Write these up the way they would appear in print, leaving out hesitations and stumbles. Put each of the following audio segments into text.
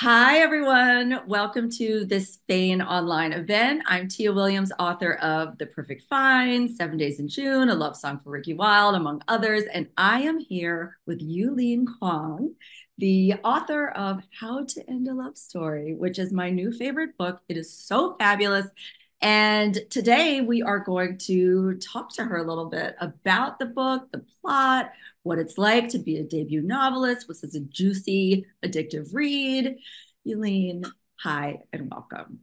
Hi, everyone. Welcome to this Fane online event. I'm Tia Williams, author of The Perfect Find, 7 Days in June, A Love Song for Ricky Wilde, among others. And I am here with Yulin Kuang, the author of How to End a Love Story, which is my new favorite book. It is so fabulous. And today we are going to talk to her a little bit about the book, the plot, what it's like to be a debut novelist. Was this a juicy, addictive read? Yulin, hi and welcome.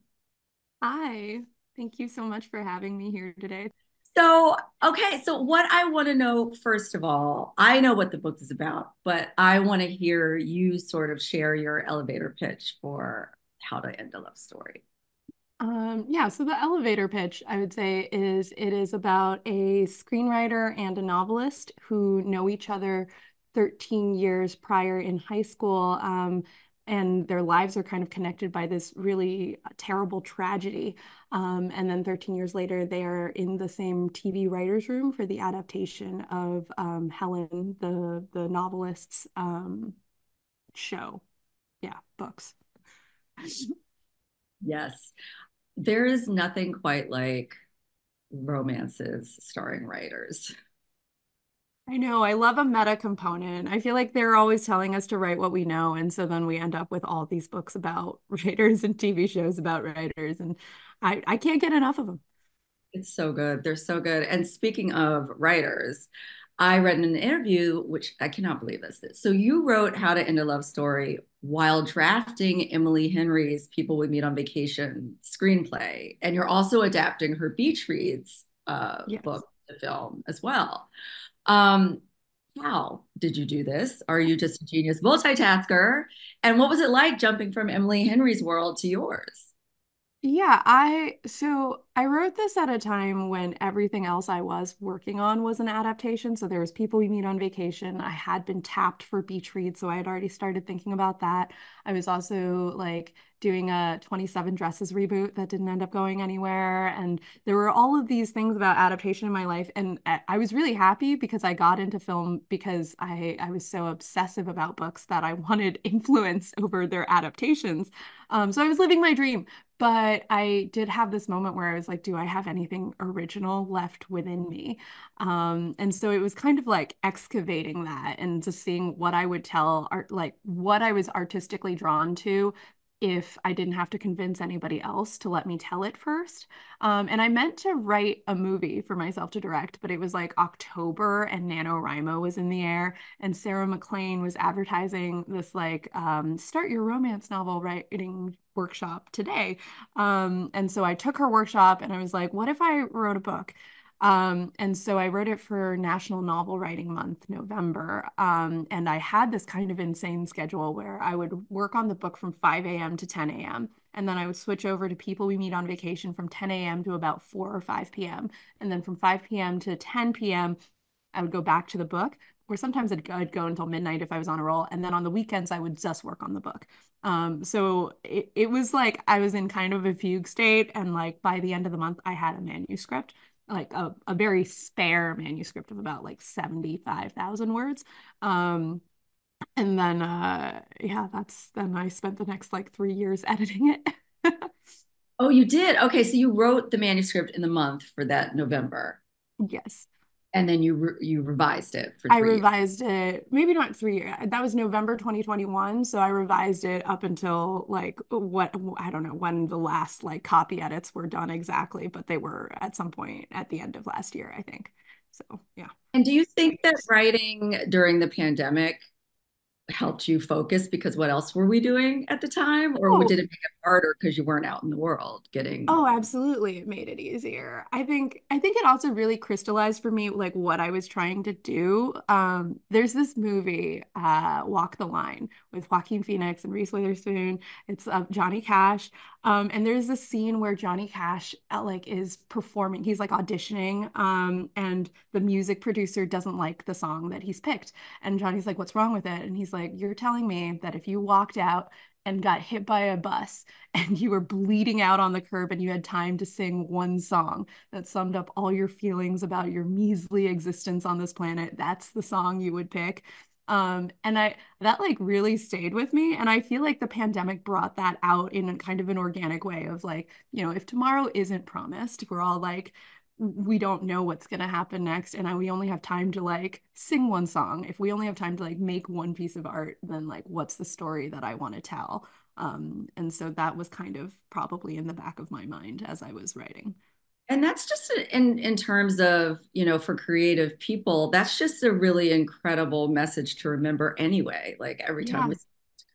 Hi, thank you so much for having me here today. So what I want to know, first of all, I know what the book is about, but I want to hear you sort of share your elevator pitch for How to End a Love Story. Yeah, so the elevator pitch, I would say, is it is about a screenwriter and a novelist who know each other 13 years prior in high school, and their lives are kind of connected by this really terrible tragedy. And then 13 years later, they are in the same TV writers' room for the adaptation of Helen, the novelist's show. Yeah, books. Yes, there is nothing quite like romances starring writers. I know. I love a meta component. I feel like they're always telling us to write what we know. And so then we end up with all these books about writers and TV shows about writers. And I can't get enough of them. It's so good. They're so good. And speaking of writers, I read in an interview, which I cannot believe this. So you wrote How to End a Love Story while drafting Emily Henry's People We Meet on Vacation screenplay. And you're also adapting her Beach Reads Yes. book to film as well. Um, how did you do this? Are you just a genius multitasker? And what was it like jumping from Emily Henry's world to yours? Yeah, so I wrote this at a time when everything else I was working on was an adaptation. So there was People We Meet on Vacation. I had been tapped for Beach Read, so I had already started thinking about that. I was also like doing a 27 Dresses reboot that didn't end up going anywhere. And there were all of these things about adaptation in my life. And I was really happy because I got into film because I was so obsessive about books that I wanted influence over their adaptations. So I was living my dream. But I did have this moment where I was like, do I have anything original left within me? And so it was kind of like excavating that and just seeing what I would tell art, like what I was artistically drawn to if I didn't have to convince anybody else to let me tell it first. And I meant to write a movie for myself to direct, but it was like October and NaNoWriMo was in the air, and Sarah McLean was advertising this like start your romance novel writing workshop today. And so I took her workshop and I was like, what if I wrote a book? And so I wrote it for National Novel Writing Month, November. And I had this kind of insane schedule where I would work on the book from 5 a.m. to 10 a.m. And then I would switch over to People We Meet on Vacation from 10 a.m. to about 4 or 5 p.m. And then from 5 p.m. to 10 p.m., I would go back to the book, or sometimes I'd go until midnight if I was on a roll. And then on the weekends, I would just work on the book. So it was like I was in kind of a fugue state. And like by the end of the month, I had a manuscript, like a very spare manuscript of about like 75,000 words. Um, and then, yeah, then I spent the next like 3 years editing it. Oh, you did? Okay, so you wrote the manuscript in the month for that November, Yes. and then you revised it for I 3 years. revised it, maybe not 3 years. That was November 2021. So I revised it up until like what I don't know when the last like copy edits were done exactly, but they were at some point at the end of last year, I think. So yeah, And do you think that 3 years. writing during the pandemic helped you focus because what else were we doing at the time? Or did Oh, it make it harder because you weren't out in the world getting? Oh, absolutely. It made it easier. I think it also really crystallized for me like what I was trying to do. There's this movie, Walk the Line with Joaquin Phoenix and Reese Witherspoon. It's Johnny Cash. And there's this scene where Johnny Cash like is performing, he's like auditioning, and the music producer doesn't like the song that he's picked. And Johnny's like, "What's wrong with it?" And he's like, "You're telling me that if you walked out and got hit by a bus and you were bleeding out on the curb and you had time to sing one song that summed up all your feelings about your measly existence on this planet, that's the song you would pick." And I that like really stayed with me. And I feel like the pandemic brought that out in a kind of an organic way of like, if tomorrow isn't promised, we're all like, we don't know what's going to happen next. And we only have time to like sing one song. If we only have time to like make one piece of art, then like, what's the story that I want to tell? And so that was kind of probably in the back of my mind as I was writing. And that's just in terms of, for creative people, that's just a really incredible message to remember anyway. Like every time Yeah. we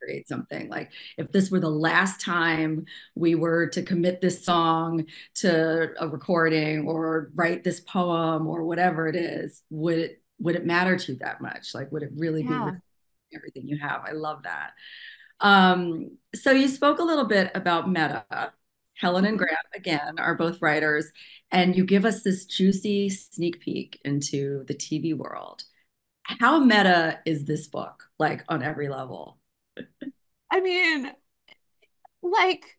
create something, like if this were the last time we were to commit this song to a recording or write this poem or whatever it is, would it matter to you that much? Like would it really be worth Yeah. everything you have? I love that. So you spoke a little bit about Meta. Helen and Mhm. Grant, again, are both writers, and you give us this juicy sneak peek into the TV world. How meta is this book, like on every level? I mean, like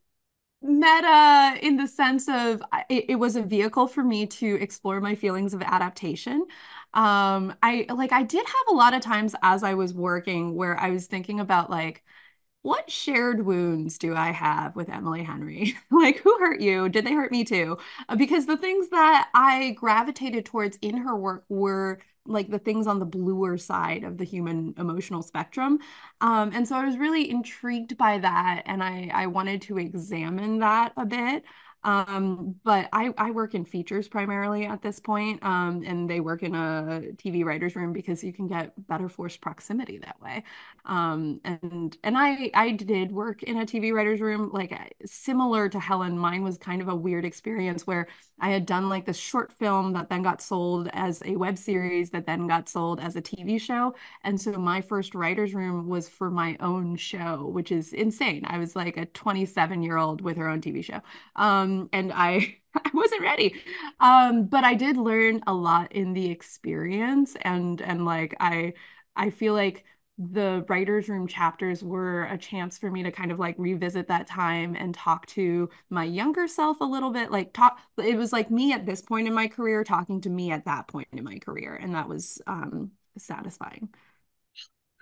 meta in the sense of it was a vehicle for me to explore my feelings of adaptation. I did have a lot of times as I was working where I was thinking about like what shared wounds do I have with Emily Henry? Like, who hurt you? Did they hurt me too? Because the things that I gravitated towards in her work were like the things on the bluer side of the human emotional spectrum. And so I was really intrigued by that, and I wanted to examine that a bit. But I work in features primarily at this point, and they work in a TV writer's room because you can get better forced proximity that way. And I did work in a TV writer's room, like similar to Helen. Mine was kind of a weird experience where I had done like this short film that then got sold as a web series that then got sold as a TV show. And so my first writer's room was for my own show, which is insane. I was like a 27-year-old with her own TV show. And I I wasn't ready. But I did learn a lot in the experience and like I feel like the writers' room chapters were a chance for me to kind of like revisit that time and talk to my younger self a little bit. Like talk, it was like me at this point in my career talking to me at that point in my career, and that was satisfying.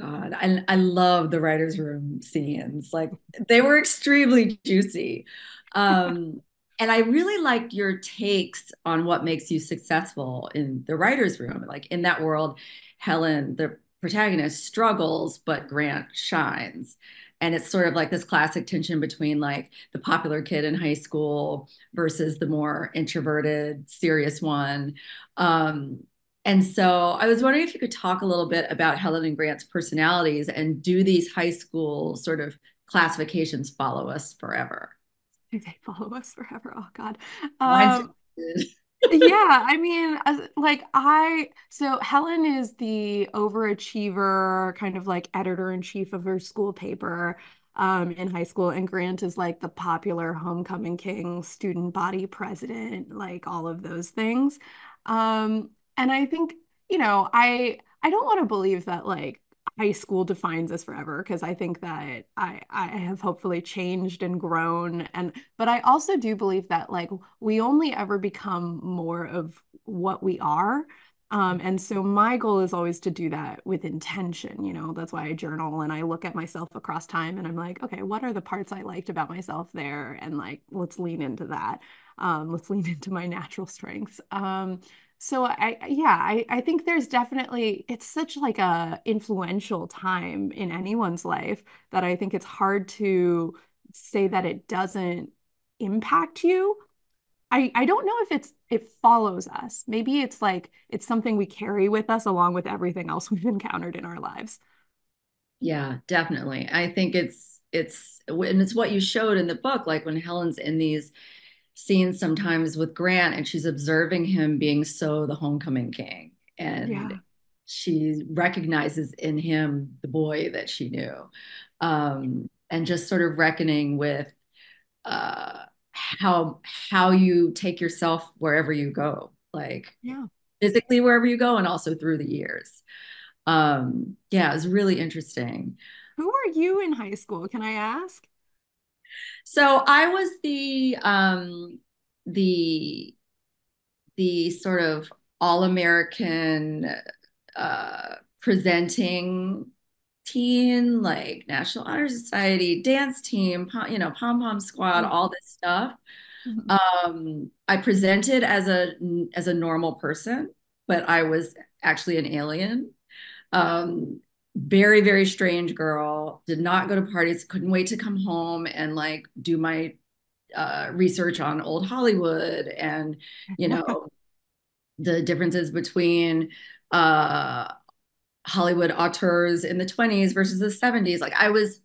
God, I love the writer's room scenes. Like they were extremely juicy. Um, and I really liked your takes on what makes you successful in the writer's room. Like in that world, Helen, the protagonist, struggles, but Grant shines. And it's sort of like this classic tension between like the popular kid in high school versus the more introverted, serious one. Um, and so I was wondering if you could talk a little bit about Helen and Grant's personalities and do these high school sort of classifications follow us forever? Do they follow us forever? Oh God. Mine's Um, Yeah, I mean, so Helen is the overachiever, kind of like editor in chief of her school paper, in high school, and Grant is like the popular homecoming king, student body president, like all of those things. And I think, I don't want to believe that like high school defines us forever because I think that I have hopefully changed and grown, and but I also do believe that like we only ever become more of what we are. And so my goal is always to do that with intention. That's why I journal and I look at myself across time and I'm like, okay, what are the parts I liked about myself there? And like, let's lean into that. Let's lean into my natural strengths. So yeah, I think there's definitely, it's such like a influential time in anyone's life that I think it's hard to say that it doesn't impact you. I don't know if it follows us. Maybe it's like it's something we carry with us along with everything else we've encountered in our lives. Yeah, definitely. I think and it's what you showed in the book, like when Helen's in these scenes sometimes with Grant and she's observing him being so the homecoming king. And Yeah. she recognizes in him the boy that she knew. And just sort of reckoning with uh how you take yourself wherever you go, like Yeah. physically wherever you go and also through the years. Yeah, it's really interesting. Who were you in high school? Can I ask? So I was the sort of all-American presenting teen, like National Honor Society, dance team, pom pom squad, Yeah. all this stuff. Mhm. I presented as a normal person, but I was actually an alien. Very, very strange girl. Did not go to parties. Couldn't wait to come home and like do my research on old Hollywood and you know the differences between uh, Hollywood auteurs in the 20s versus the 70s. Like I was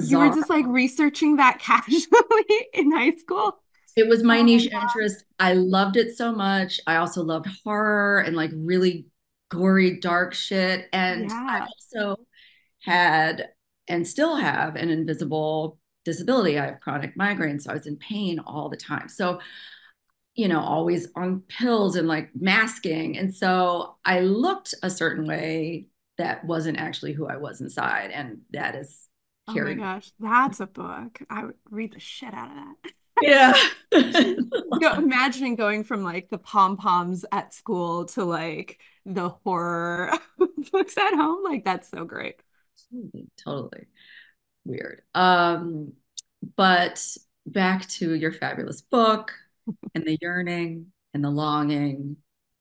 You were bizarre. just like researching that casually in high school. It was my Oh my niche God. interest. I loved it so much. I also loved horror and like really gory, dark shit. And I Yeah. also had and still have an invisible disability. I have chronic migraine, so I was in pain all the time. So, always on pills and like masking. And so I looked a certain way that wasn't actually who I was inside. And that is Oh my carried. gosh. That's a book. I would read the shit out of that. Yeah. Imagining going from like the pom-poms at school to like the horror books at home. Like that's so great. Totally, totally weird. But back to your fabulous book and the yearning and the longing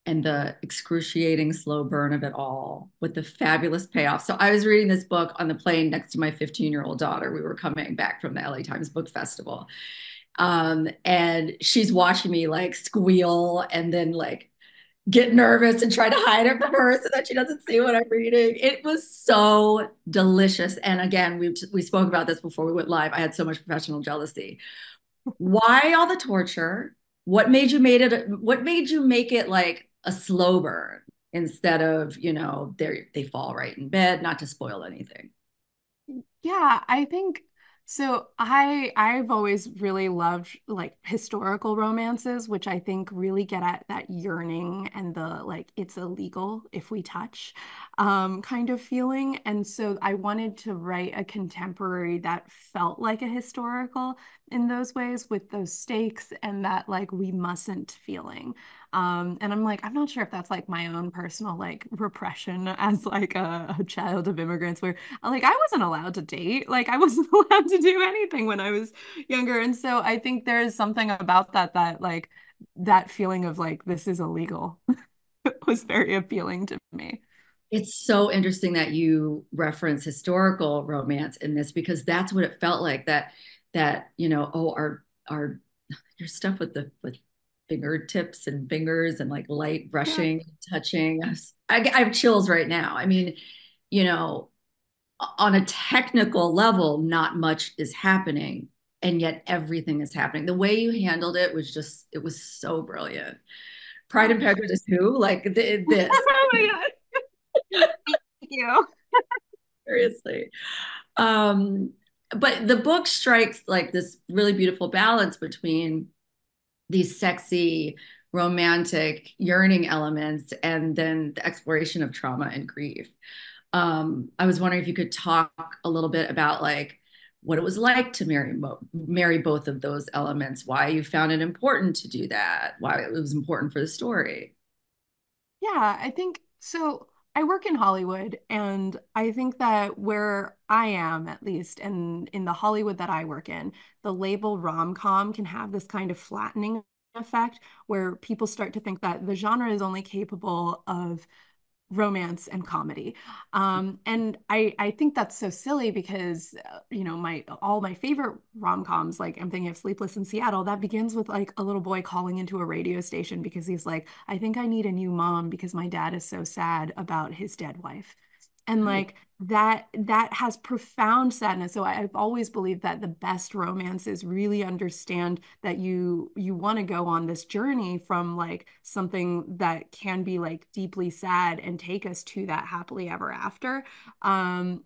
and the excruciating slow burn of it all with the fabulous payoff. So I was reading this book on the plane next to my 15-year-old daughter. We were coming back from the LA Times Book Festival. And she's watching me like squeal and then like get nervous and try to hide it from her so that she doesn't see what I'm reading. It was so delicious. And again, we spoke about this before we went live. I had so much professional jealousy. Why all the torture? What made you make it like a slow burn instead of, they fall right in bed, not to spoil anything. Yeah, I think so. I've always really loved like historical romances, which I think really get at that yearning and the like it's illegal if we touch kind of feeling. And so I wanted to write a contemporary that felt like a historical in those ways with those stakes and that like we mustn't feeling. And I'm like, I'm not sure if that's like my own personal like repression as like a child of immigrants where like I wasn't allowed to date. Like I wasn't allowed to do anything when I was younger. And so I think there's something about that like that feeling of like this is illegal was very appealing to me. It's so interesting that you reference historical romance in this because that's what it felt like oh, our your stuff with the with fingertips and fingers and like light Yeah. brushing, touching. I have chills right now. I mean, you know, on a technical level, not much is happening, and yet everything is happening. The way you handled it was it was so brilliant. Pride Oh, and Prejudice, who? Like this, oh my God. Thank you. seriously. Um, but the book strikes like this really beautiful balance between these sexy, romantic, yearning elements and then the exploration of trauma and grief. I was wondering if you could talk a little bit about like what it was like to marry both of those elements, why you found it important to do that, why it was important for the story. Yeah, I think so. I work in Hollywood, and I think that where I am, at least, and in the Hollywood that I work in, the label rom-com can have this kind of flattening effect where people start to think that the genre is only capable of romance and comedy. And I think that's so silly because my all my favorite rom-coms, like I'm thinking of Sleepless in Seattle, that begins with like a little boy calling into a radio station because he's like, I think I need a new mom because my dad is so sad about his dead wife. And Right. like that has profound sadness. So I've always believed that the best romances really understand that you want to go on this journey from like something that can be like deeply sad and take us to that happily ever after. And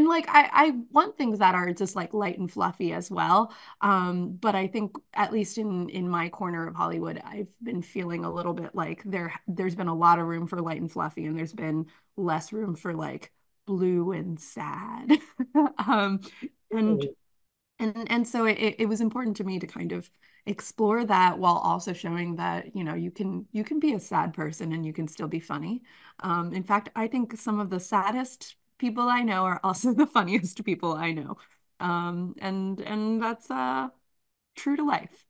like I want things that are just like light and fluffy as well. But I think at least in my corner of Hollywood, I've been feeling a little bit like there's been a lot of room for light and fluffy, and there's been less room for like blue and sad. Um, and Really? And so it was important to me to kind of explore that while also showing that, you can be a sad person and you can still be funny. In fact, I think some of the saddest people I know are also the funniest people I know. And that's true to life.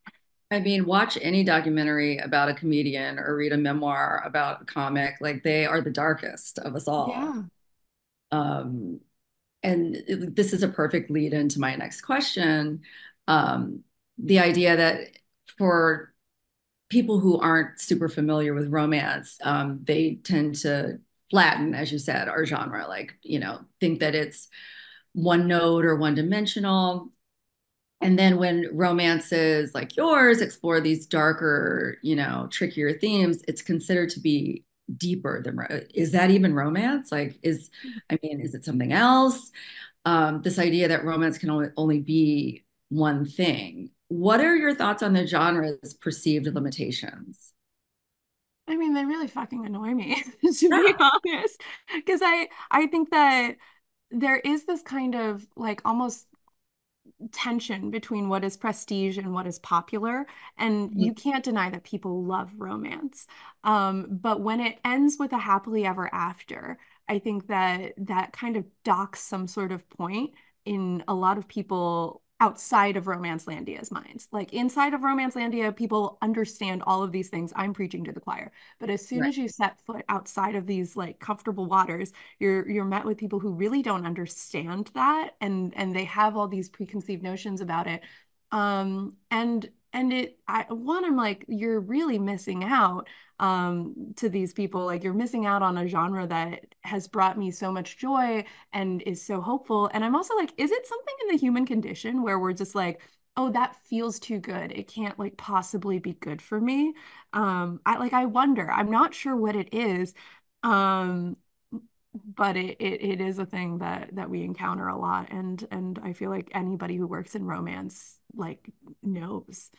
I mean, watch any documentary about a comedian or read a memoir about a comic. Like they are the darkest of us all. Yeah. Um, this is a perfect lead into my next question. Um, the idea that for people who aren't super familiar with romance, they tend to flatten, as you said, our genre, like, think that it's one note or one dimensional. And then when romances like yours explore these darker, trickier themes, it's considered to be deeper than, is that even romance? I mean, is it something else? This idea that romance can only be one thing. What are your thoughts on the genre's perceived limitations? I mean, they really fucking annoy me, to be honest, because I think that there is this kind of like almost tension between what is prestige and what is popular. And Yeah. you can't deny that people love romance. But when it ends with a happily ever after, I think that that kind of docks some sort of point in a lot of people outside of Romancelandia's minds. Like inside of Romancelandia, people understand all of these things. I'm preaching to the choir. But as soon Right. as you set foot outside of these like comfortable waters, you're met with people who really don't understand that, and they have all these preconceived notions about it. And I'm like, you're really missing out to these people. Like you're missing out on a genre that has brought me so much joy and is so hopeful. And I'm also like, is it something in the human condition where we're just like, oh, that feels too good, it can't like possibly be good for me? I wonder, I'm not sure what it is. um but it is a thing that we encounter a lot, and I feel like anybody who works in romance like knows.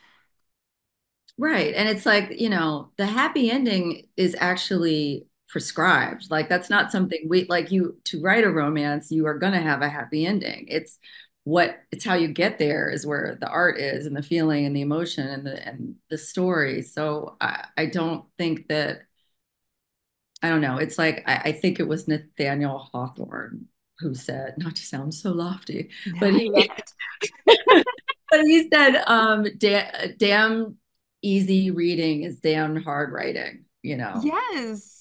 Right. And it's like, the happy ending is actually prescribed. Like that's not something to write a romance, you are going to have a happy ending. It's how you get there is where the art is and the feeling and the emotion and the story. So I don't think that, I don't know. It's like, I think it was Nathaniel Hawthorne who said, not to sound so lofty, No, but I love he, it. but he said, damn easy reading is damn hard writing, Yes.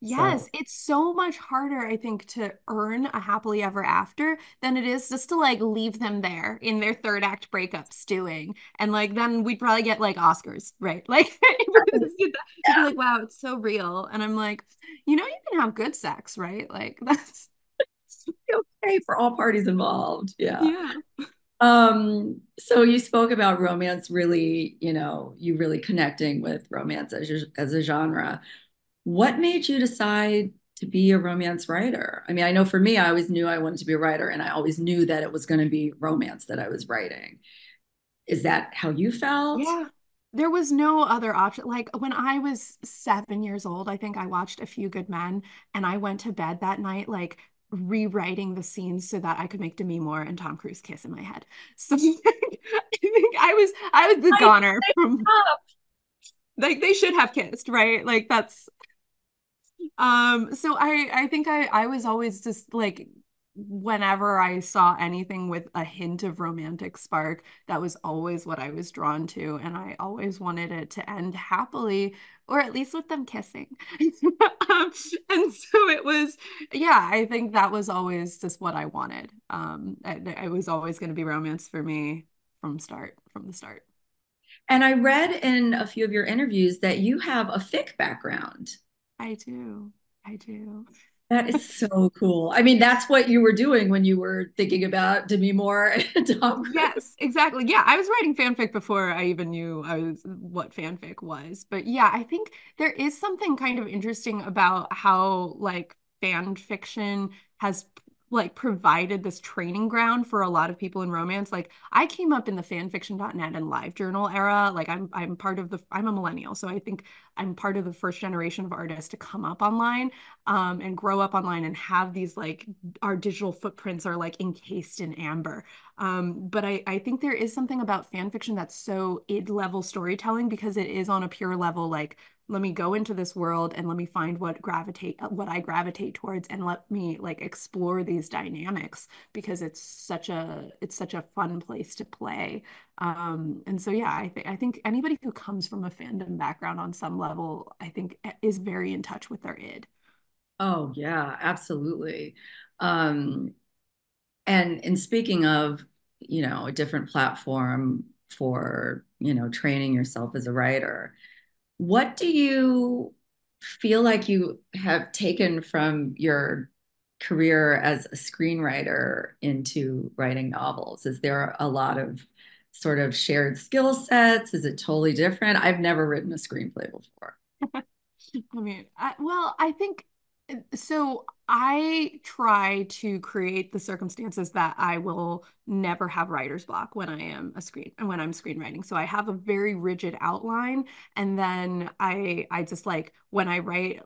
So, Yes, it's so much harder, I think, to earn a happily ever after than it is just to like leave them there in their third act breakup stewing. And like then we'd probably get like Oscars, right? Like you'd be like, wow, it's so real. And I'm like, you can have good sex, right? Like that's okay for all parties involved. Yeah. yeah. So you spoke about romance really, you really connecting with romance as a genre. What made you decide to be a romance writer? I mean, I know for me, I always knew I wanted to be a writer, and I always knew that it was going to be romance that I was writing. Is that how you felt? Yeah. There was no other option. Like when I was 7 years old, I think I watched A Few Good Men, and I went to bed that night, like rewriting the scenes so that I could make Demi Moore and Tom Cruise kiss in my head. So I think I was the I goner from like they should have kissed, right? Like that's so I think I was always just like whenever I saw anything with a hint of romantic spark, that was always what I was drawn to, and I always wanted it to end happily or at least with them kissing. Um, and so it was, yeah, I think that was always just what I wanted. It was always going to be romance for me from the start. And I read in a few of your interviews that you have a fic background. I do. I do. That is so cool. I mean, that's what you were doing when you were thinking about Demi Moore and Tom Cruise. Yes, exactly. Yeah, I was writing fanfic before I even knew what fanfic was. But yeah, I think there is something kind of interesting about how like fan fiction has like provided this training ground for a lot of people in romance. Like I came up in the fanfiction.net and LiveJournal era. Like I'm part of the I'm a millennial, so I think I'm part of the first generation of artists to come up online and grow up online and have these like our digital footprints are like encased in amber. But I think there is something about fan fiction that's so id level storytelling because it is on a pure level like let me go into this world and let me find what I gravitate towards and let me like explore these dynamics because it's such a fun place to play. And so yeah, I think anybody who comes from a fandom background on some level, I think is very in touch with their id. Oh yeah, absolutely. Um, and speaking of, a different platform for, training yourself as a writer, what do you feel like you have taken from your career as a screenwriter into writing novels? Is there a lot of sort of shared skill sets? Is it totally different? I've never written a screenplay before. I mean, I think so. I try to create the circumstances that I will never have writer's block when when I'm screenwriting. So I have a very rigid outline, and then I just like when I write,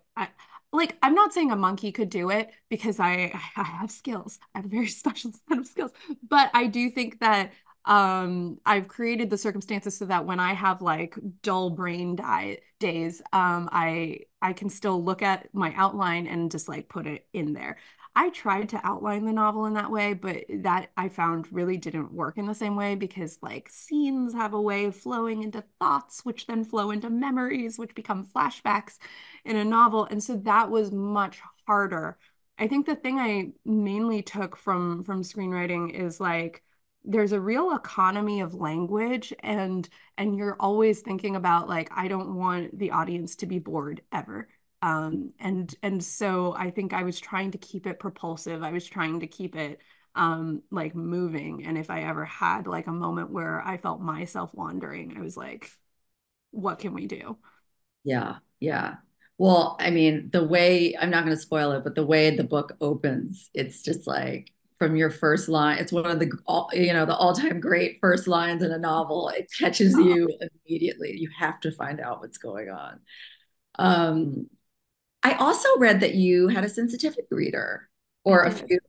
like I'm not saying a monkey could do it because I have skills. I have a very special set of skills, but I do think that I've created the circumstances so that when I have like dull days I can still look at my outline and just like put it in there. I tried to outline the novel in that way, but that I found really didn't work in the same way because like scenes have a way of flowing into thoughts which then flow into memories which become flashbacks in a novel, and so that was much harder. I think the thing I mainly took from screenwriting is like there's a real economy of language, and you're always thinking about like I don't want the audience to be bored ever. And so I think I was trying to keep it propulsive. I was trying to keep it like moving, and if I ever had like a moment where I felt myself wandering, I was like, what can we do? Yeah, yeah. Well, I mean, the way I'm not going to spoil it, but the way the book opens, it's just like from your first line, it's one of the all-time great first lines in a novel. It catches Oh, you immediately. You have to find out what's going on. Um, I also read that you had a sensitivity reader I or a did. few.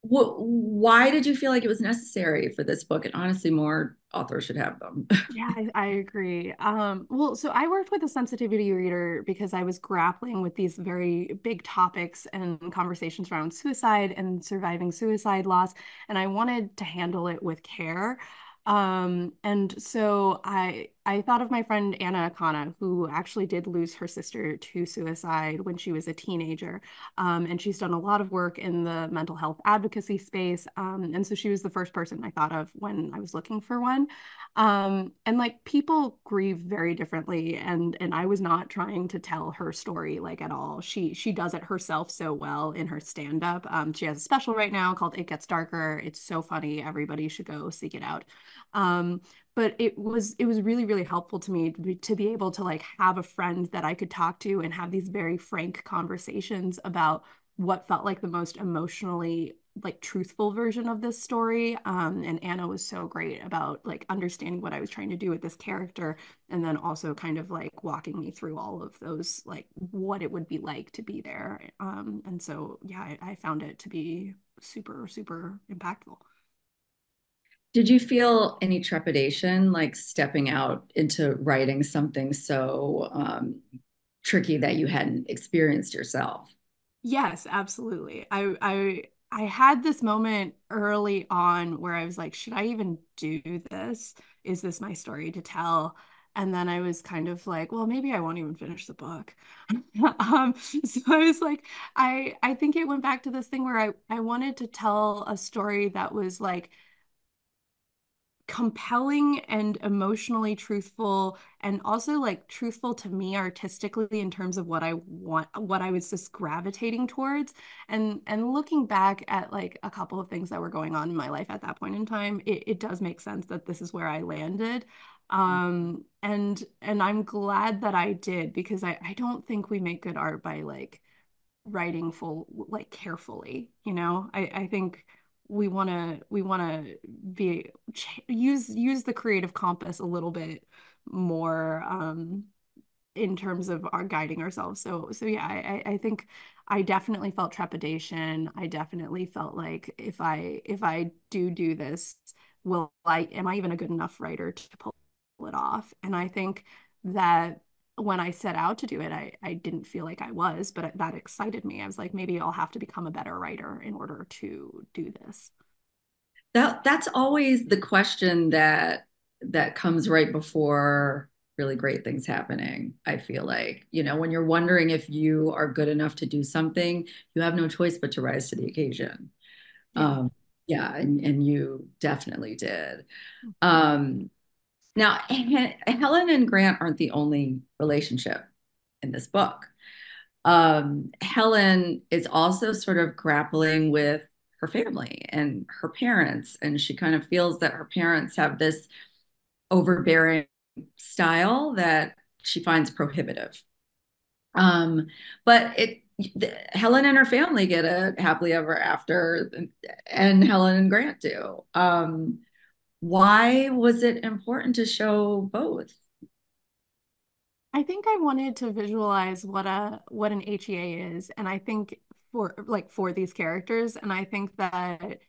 Why did you feel like it was necessary for this book? And honestly, more authors should have them. Yeah, I agree. Well, so I worked with a sensitivity reader because I was grappling with these very big topics and conversations around suicide and surviving suicide loss, and I wanted to handle it with care. And so I thought of my friend Anna Akana, who actually did lose her sister to suicide when she was a teenager. And she's done a lot of work in the mental health advocacy space. And so she was the first person I thought of when I was looking for one. And like people grieve very differently, and I was not trying to tell her story like at all. She does it herself so well in her stand-up. She has a special right now called It Gets Darker. It's so funny. Everybody should go seek it out. Um, but it was really, really helpful to me to be able to like have a friend that I could talk to and have these very frank conversations about what felt like the most emotionally like truthful version of this story. And Anna was so great about like understanding what I was trying to do with this character, and then also kind of like walking me through all of those like what it would be like to be there. And so yeah, I found it to be super, super impactful. Did you feel any trepidation like stepping out into writing something so tricky that you hadn't experienced yourself? Yes, absolutely. I had this moment early on where I was like, should I even do this? Is this my story to tell? And then I was kind of like, well, maybe I won't even finish the book. So I was like, I think it went back to this thing where I wanted to tell a story that was like compelling and emotionally truthful, and also like truthful to me artistically in terms of what I want, what I was just gravitating towards. And looking back at like a couple of things that were going on in my life at that point in time, it does make sense that this is where I landed. And I'm glad that I did because I don't think we make good art by like writing full like carefully, you know. I think we want to be use the creative compass a little bit more in terms of our guiding ourselves. So yeah, I think I definitely felt trepidation. I definitely felt like if I do this, will I am I even a good enough writer to pull it off? And I think that when I set out to do it, I didn't feel like I was, but that excited me. I was like, maybe I'll have to become a better writer in order to do this. That's always the question that comes right before really great things happening. I feel like, when you're wondering if you are good enough to do something, you have no choice but to rise to the occasion. Yeah. Um, yeah, and you definitely did. Um, Now, Helen and Grant aren't the only relationship in this book. Helen is also sort of grappling with her family and her parents, and she kind of feels that her parents have this overbearing style that she finds prohibitive. Um, but Helen and her family get a happily ever after, and Helen and Grant do. Why was it important to show both? I think I wanted to visualize what an HEA is, and I think for these characters, and I think that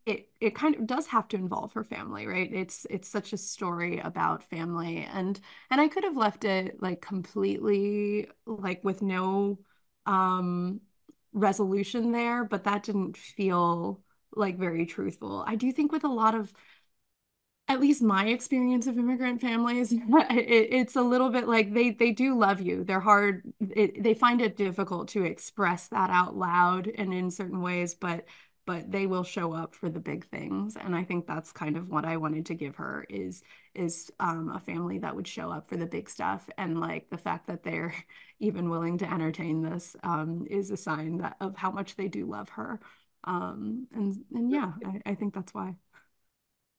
it kind of does have to involve her family, right? It's such a story about family, and I could have left it like completely like with no um resolution there, but that didn't feel like very truthful. I do think with a lot of at least my experience of immigrant families, it's a little bit like they do love you. They're hard. They find it difficult to express that out loud and in certain ways, but they will show up for the big things. And I think that's kind of what I wanted to give her is a family that would show up for the big stuff. And like the fact that they're even willing to entertain this is a sign that of how much they do love her. And yeah, I think that's why.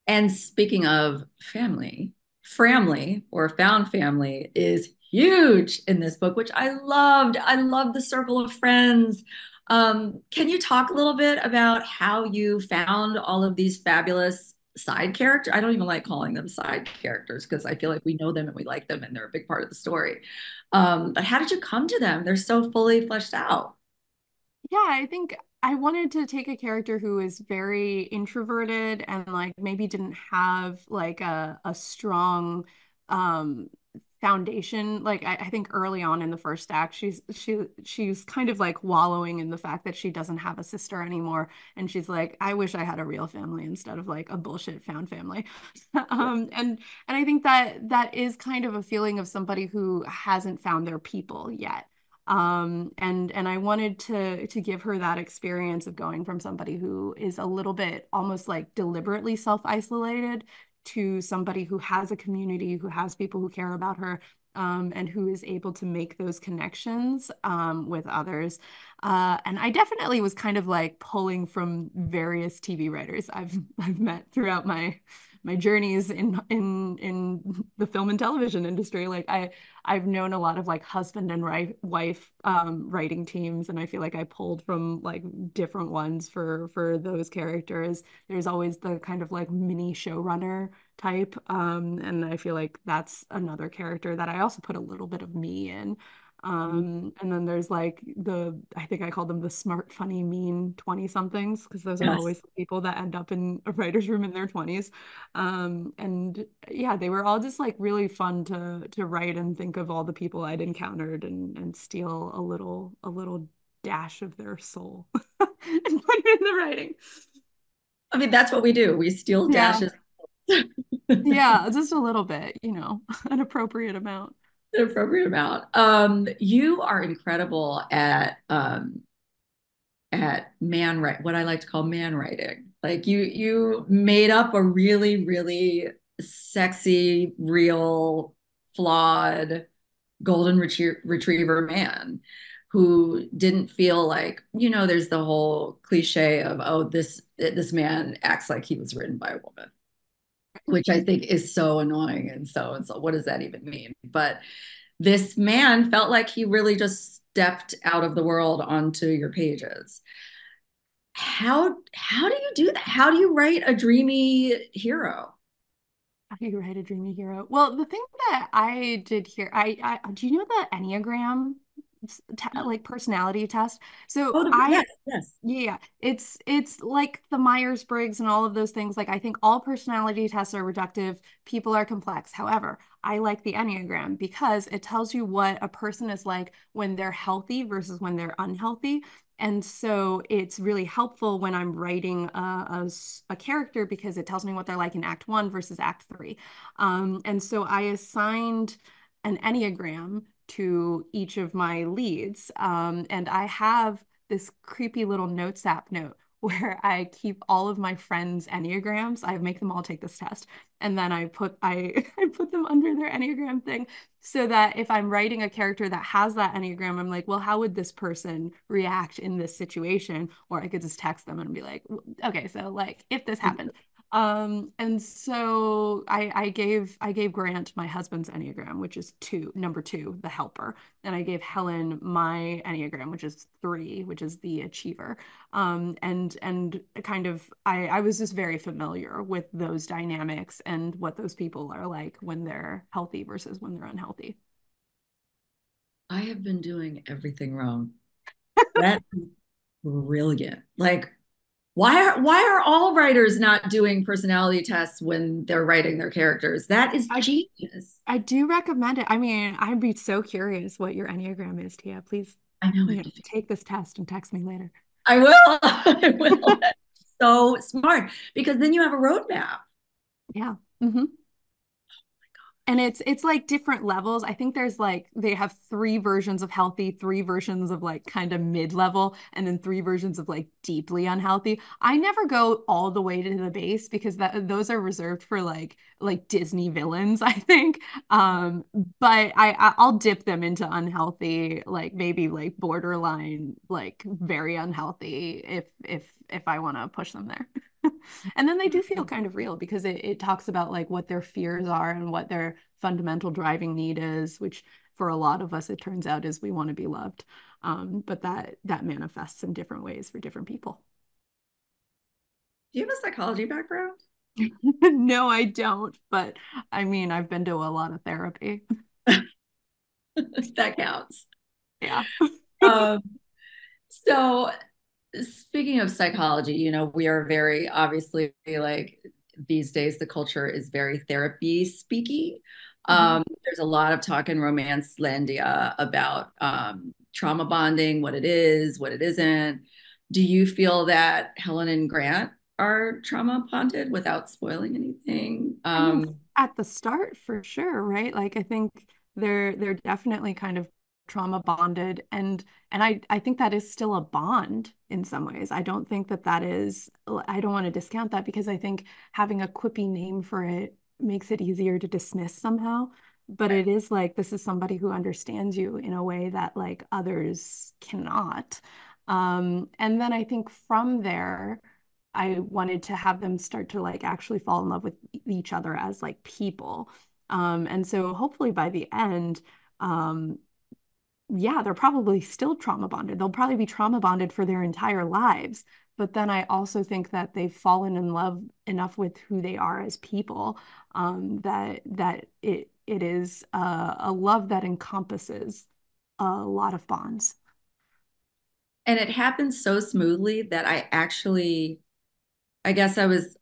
And speaking of family, Framley or found family is huge in this book, which I loved. I loved the circle of friends. Can you talk a little bit about how you found all of these fabulous side characters? I don't even like calling them side characters because I feel like we know them and we like them and they're a big part of the story. But how did you come to them? They're so fully fleshed out. Yeah, I think I wanted to take a character who is very introverted and like maybe didn't have like a strong um foundation. Like I think early on in the first act, she's kind of like wallowing in the fact that she doesn't have a sister anymore. And she's like, I wish I had a real family instead of like a bullshit found family. And I think that that is kind of a feeling of somebody who hasn't found their people yet. And I wanted to give her that experience of going from somebody who is a little bit almost like deliberately self-isolated to somebody who has a community, who has people who care about her, and who is able to make those connections with others. And I definitely was kind of like pulling from various TV writers I've met throughout my journeys in the film and television industry. Like I've known a lot of like husband and wife writing teams, and I feel like I pulled from like different ones for those characters. There's always the kind of like mini showrunner type, and I feel like that's another character that I also put a little bit of me in. And then there's like I think I call them the smart, funny, mean 20 somethings because those are Yes. always the people that end up in a writer's room in their 20s. And yeah, they were all just like really fun to write and think of all the people I'd encountered and steal a little dash of their soul and put it in the writing. I mean, that's what we do. We steal Yeah. dashes. Yeah, just a little bit, an appropriate amount. An appropriate amount. You are incredible at what I like to call man writing. Like you made up a really, really sexy, real, flawed golden retriever man who didn't feel like, there's the whole cliche of, oh, this man acts like he was written by a woman, which I think is so annoying and so what does that even mean? But this man felt like he really just stepped out of the world onto your pages. How do you do that? How do you write a dreamy hero? How do you write a dreamy hero? Well, the thing that I did here, I do you know the Enneagram like personality test? So Oh, I yes, yes. yeah, it's like the Myers-Briggs and all of those things. Like I think all personality tests are reductive. People are complex. However, I like the Enneagram because it tells you what a person is like when they're healthy versus when they're unhealthy. And so it's really helpful when I'm writing a character because it tells me what they're like in Act One versus Act Three. And so I assigned an Enneagram to each of my leads. And I have this creepy little notes app note where I keep all of my friends' Enneagrams. I make them all take this test. And then I put them under their Enneagram thing so that if I'm writing a character that has that Enneagram, I'm like, well, how would this person react in this situation? Or I could just text them and be like, okay, so like if this happened. And so I gave Grant my husband's Enneagram, which is number two, the helper. And I gave Helen my Enneagram, which is three, which is the achiever. And kind of I was just very familiar with those dynamics and what those people are like when they're healthy versus when they're unhealthy. I have been doing everything wrong. That's brilliant. Like, why are all writers not doing personality tests when they're writing their characters? That is I genius. I do recommend it. I mean, I'd be so curious what your Enneagram is, Tia. Please, I know. I have to take this test and text me later. I will. I will. That's so smart because then you have a roadmap. Yeah. Hmm. And it's like different levels. I think there's like they have three versions of healthy, three versions of like kind of mid-level, and then three versions of like deeply unhealthy. I never go all the way to the base because that those are reserved for like Disney villains, I think. Um, but I'll dip them into unhealthy, like maybe like borderline, like very unhealthy if I want to push them there. And then they do feel kind of real because it talks about like what their fears are and what their fundamental driving need is, which for a lot of us, it turns out is we want to be loved. But that manifests in different ways for different people. Do you have a psychology background? No, I don't. But I mean, I've been to a lot of therapy. That counts. Yeah. Um, so speaking of psychology, we are very obviously like these days the culture is very therapy speaking. Mhm. There's a lot of talk in romance landia about trauma bonding, what it is, what it isn't. Do you feel that Helen and Grant are trauma bonded without spoiling anything? I mean, at the start for sure, right? Like I think they're definitely kind of trauma bonded and I think that is still a bond in some ways. I don't think that is I don't want to discount that because I think having a quippy name for it makes it easier to dismiss somehow. But Right. it is like this is somebody who understands you in a way that like others cannot. And then I think from there I wanted to have them start to like actually fall in love with each other as like people. And so hopefully by the end, um, yeah, they're probably still trauma bonded. They'll probably be trauma bonded for their entire lives. But then I also think that they've fallen in love enough with who they are as people, that it is a love that encompasses a lot of bonds. And it happened so smoothly that I guess I was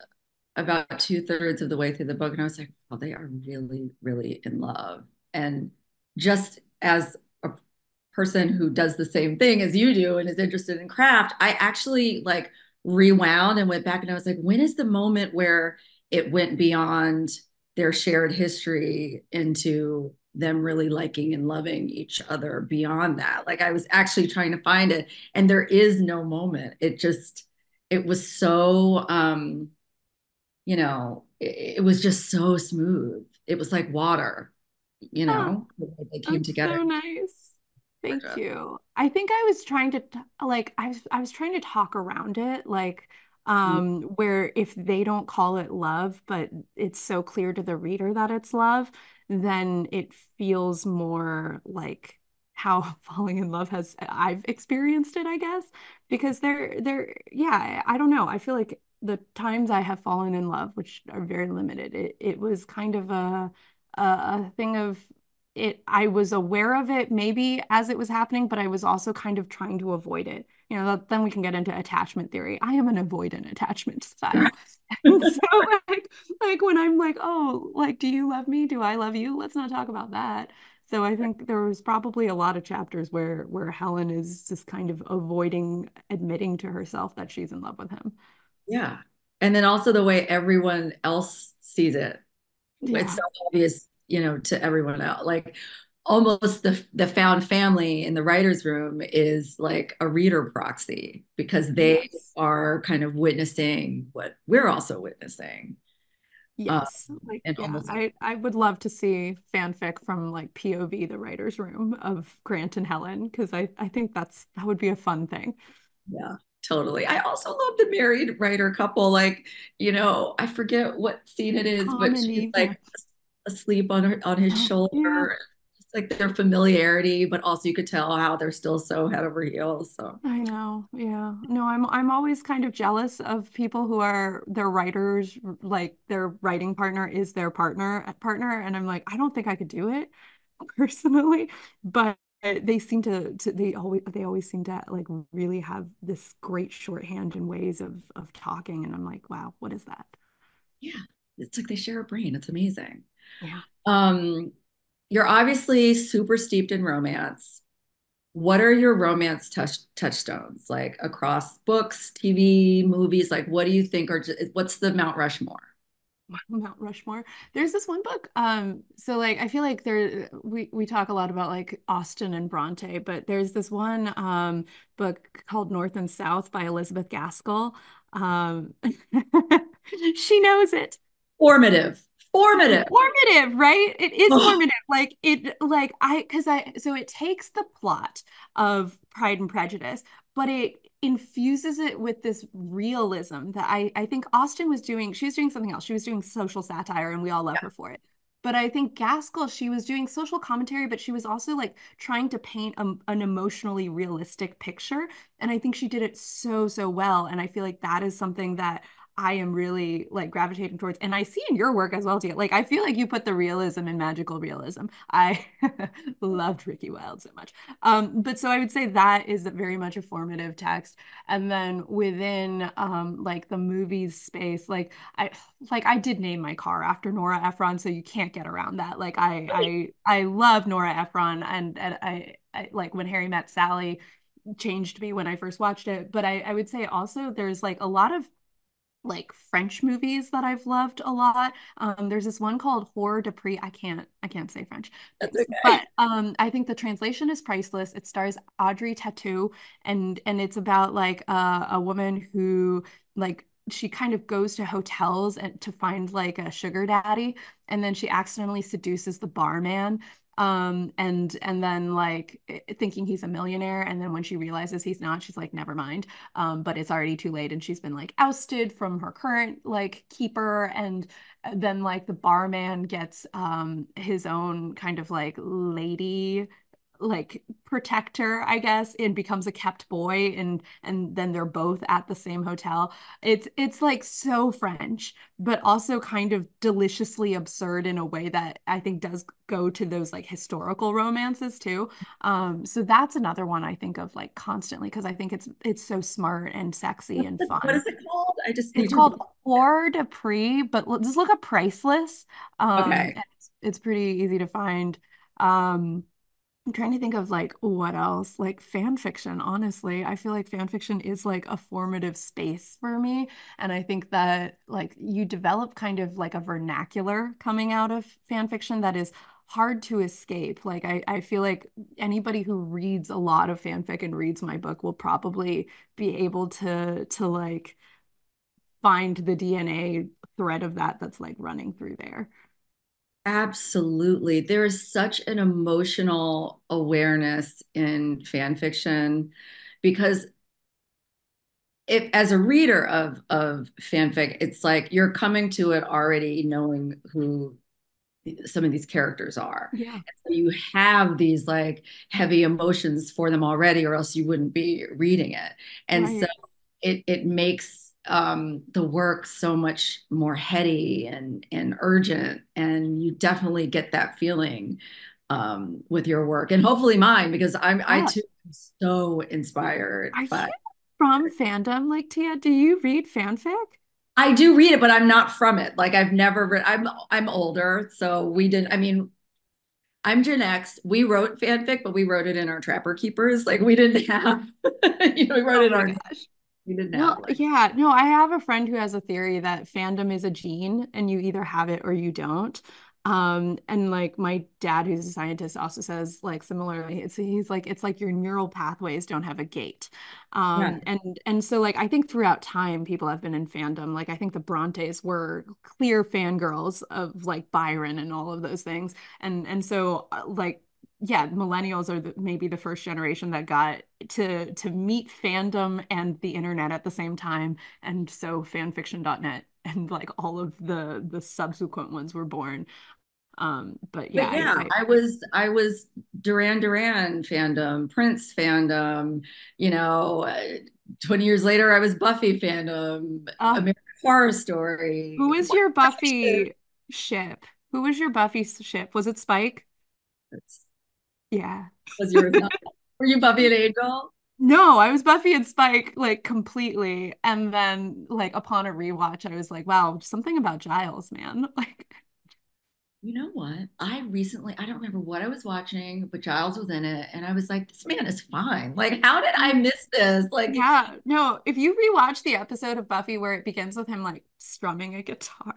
about two-thirds of the way through the book and I was like, oh, they are really, really in love. And just as a person who does the same thing as you do and is interested in craft, I actually like rewound and went back and I was like, when is the moment where it went beyond their shared history into them really liking and loving each other beyond that? Like I was actually trying to find it and there is no moment. It was so it was just so smooth. It was like water, Ah, they came that's together. so nice. Thank Gorgeous. you. I think I was trying to like I was trying to talk around it like where if they don't call it love, but it's so clear to the reader that it's love, then it feels more like how falling in love has I've experienced it, I guess, because yeah, I don't know. I feel like the times I have fallen in love, which are very limited, it was kind of a thing of it. I was aware of it maybe as it was happening, but I was also kind of trying to avoid it. Then we can get into attachment theory. I am an avoidant attachment style. And so like when I'm like, oh, like, do you love me? Do I love you? Let's not talk about that. So I think there was probably a lot of chapters where Helen is just kind of avoiding admitting to herself that she's in love with him. Yeah. And then also the way everyone else sees it. It's Yeah. so obvious, to everyone else. Like almost the found family in the writer's room is like a reader proxy because they Yes. are kind of witnessing what we're also witnessing. Um, Yes. Like, and yeah, almost, I would love to see fanfic from like POV, the writer's room of Grant and Helen, because I think that would be a fun thing. yeah, totally. I also love the married writer couple. Like, I forget what scene it is, Tom but and she's Eve, yeah. like asleep on his Oh, yeah. shoulder. It's like their familiarity, but also you could tell how they're still so head over heels. So I know. Yeah. No, I'm always kind of jealous of people who are their writers, like their writing partner is their partner, and I'm like, I don't think I could do it personally, but they seem to they always seem to like really have this great shorthand and ways of talking, and I'm like, wow, what is that? yeah, it's like they share a brain. It's amazing. Yeah. Um, you're obviously super steeped in romance. What are your romance touchstones like across books, TV, movies? Like, what do you think what's the Mount Rushmore? Mount Rushmore. There's this one book. So like I feel like we talk a lot about like Austen and Bronte, but there's this one book called North and South by Elizabeth Gaskell. Um she knows it. Formative, formative. Formative, right? It is Oh, formative. Like it like I because I so it takes the plot of Pride and Prejudice, but it infuses it with this realism that I think Austen was doing. She was doing something else. She was doing social satire, and we all love her for it. But I think Gaskell, she was doing social commentary, but she was also like trying to paint an emotionally realistic picture. And I think she did it so, so well. And I feel like that is something that I am really like gravitating towards. And I see in your work as well, Tia. Like I feel like you put the realism in magical realism. I loved Ricky Wilde so much. But so I would say that is very much a formative text. And then within like the movies space, like I did name my car after Nora Ephron, so you can't get around that. Like I love Nora Ephron and I like when Harry Met Sally changed me when I first watched it. But I would say also there's like a lot of like French movies that I've loved a lot. There's this one called Horror de Prix. I can't say French, that's thanks. okay. But I think the translation is priceless. It stars Audrey Tautou, and it's about like a woman who like she kind of goes to hotels and to find like a sugar daddy, and then she accidentally seduces the barman. And then like thinking he's a millionaire, and then when she realizes he's not, she's like, never mind. But it's already too late and she's been like ousted from her current like keeper, and then like the barman gets his own kind of like lady like protector, I guess, and becomes a kept boy, and then they're both at the same hotel. It's like so French, but also kind of deliciously absurd in a way that I think does go to those like historical romances too. So that's another one I think of like constantly because I think it's so smart and sexy and What fun. is it called? I just It's need to. called Hors de Prix, but just look up Priceless. Okay. And it's pretty easy to find. Um, I'm trying to think of like what else, like fan fiction, honestly. I feel like fan fiction is like a formative space for me. And I think that like you develop kind of like a vernacular coming out of fan fiction that is hard to escape. Like I feel like anybody who reads a lot of fanfic and reads my book will probably be able to like find the DNA thread of that that's like running through there. Absolutely. There is such an emotional awareness in fan fiction because if as a reader of fanfic, it's like you're coming to it already knowing who some of these characters are. Yeah. And so you have these like heavy emotions for them already, or else you wouldn't be reading it. And so Right. it makes the work so much more heady and urgent, and you definitely get that feeling with your work, and hopefully mine, because I Yeah. too am so inspired Are by. you from fandom like Tia? Do you read fanfic? I do read it, but I'm not from it. Like I've never read. I'm older, so we didn't. I mean, I'm Gen X. We wrote fanfic, but we wrote it in our Trapper Keepers. Like we didn't have, we wrote Oh it in my our. gosh. We didn't have Well, like. yeah, no, I have a friend who has a theory that fandom is a gene and you either have it or you don't. And like my dad, who's a scientist, also says like similarly, he's like it's like your neural pathways don't have a gate. Yeah. And so like I think throughout time people have been in fandom. Like I think the Brontes were clear fangirls of like Byron and all of those things. And so like yeah, millennials are maybe the first generation that got to meet fandom and the internet at the same time. And so fanfiction.net and like all of the subsequent ones were born. But yeah, But I, yeah, I I was Duran Duran fandom, Prince fandom, you know, 20 years later I was Buffy fandom, uh American Horror who Story. was What your Buffy ship? Who was your Buffy ship? Was it Spike? Yeah. was yours not? Were you Buffy and Angel? No, I was Buffy and Spike like completely. And then like upon a rewatch, I was like, wow, something about Giles, man. Like, You know what? I don't remember what I was watching, but Giles was in it. And I was like, this man is fine. Like, how did I miss this? Like, yeah, no, if you rewatch the episode of Buffy where it begins with him like strumming a guitar,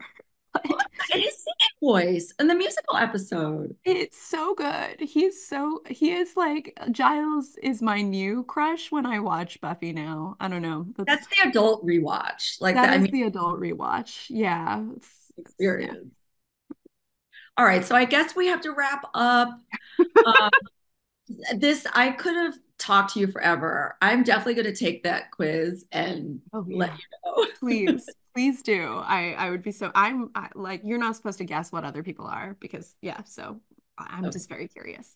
oh my like God, and his singing voice in the musical episode. it's so good. He is like Giles is my new crush when I watch Buffy now. I don't know. That's the adult rewatch. Like That that, I is mean, the adult rewatch. Yeah. Yeah. experience. All right, so I guess we have to wrap up. Um, this I could have talked to you forever. I'm definitely going to take that quiz and Oh let yeah. you know. Please, please do. I would be so like you're not supposed to guess what other people are because yeah, so I'm Okay. just very curious.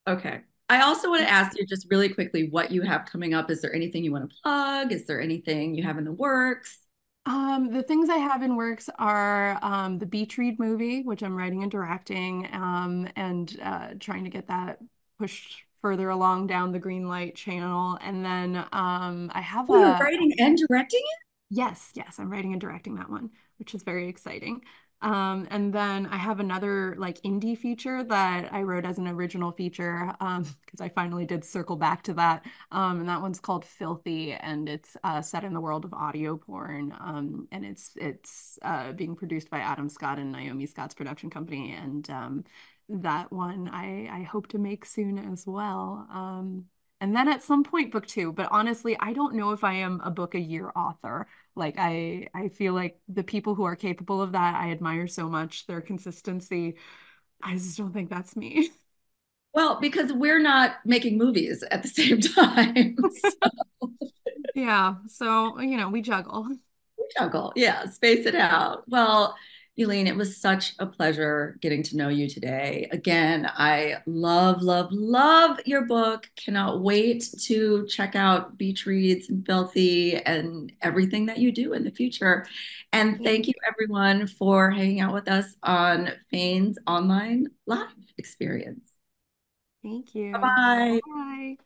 Okay. I also want to ask you just really quickly what you have coming up. Is there anything you want to plug? Is there anything you have in the works? The things I have in works are the Beach Read movie, which I'm writing and directing, and trying to get that pushed further along down the green light channel. And then I have Oh, you're a writing and directing it? yes, yes, I'm writing and directing that one, which is very exciting. And then I have another like indie feature that I wrote as an original feature because I finally did circle back to that. And that one's called Filthy, and it's set in the world of audio porn. And it's being produced by Adam Scott and Naomi Scott's production company. And that one I hope to make soon as well. And then at some point, book two. But honestly, I don't know if I am a book a year author. Like I feel like the people who are capable of that, I admire so much their consistency. I just don't think that's me. Well, because we're not making movies at the same time. So Yeah, so we juggle. we juggle. Yeah, space it out. Well, Yulin, it was such a pleasure getting to know you today. Again, I love, love, love your book. Cannot wait to check out Beach Reads and Filthy and everything that you do in the future. And Thank thank you, everyone, for hanging out with us on Fane's online live experience. thank Bye you. bye. Bye.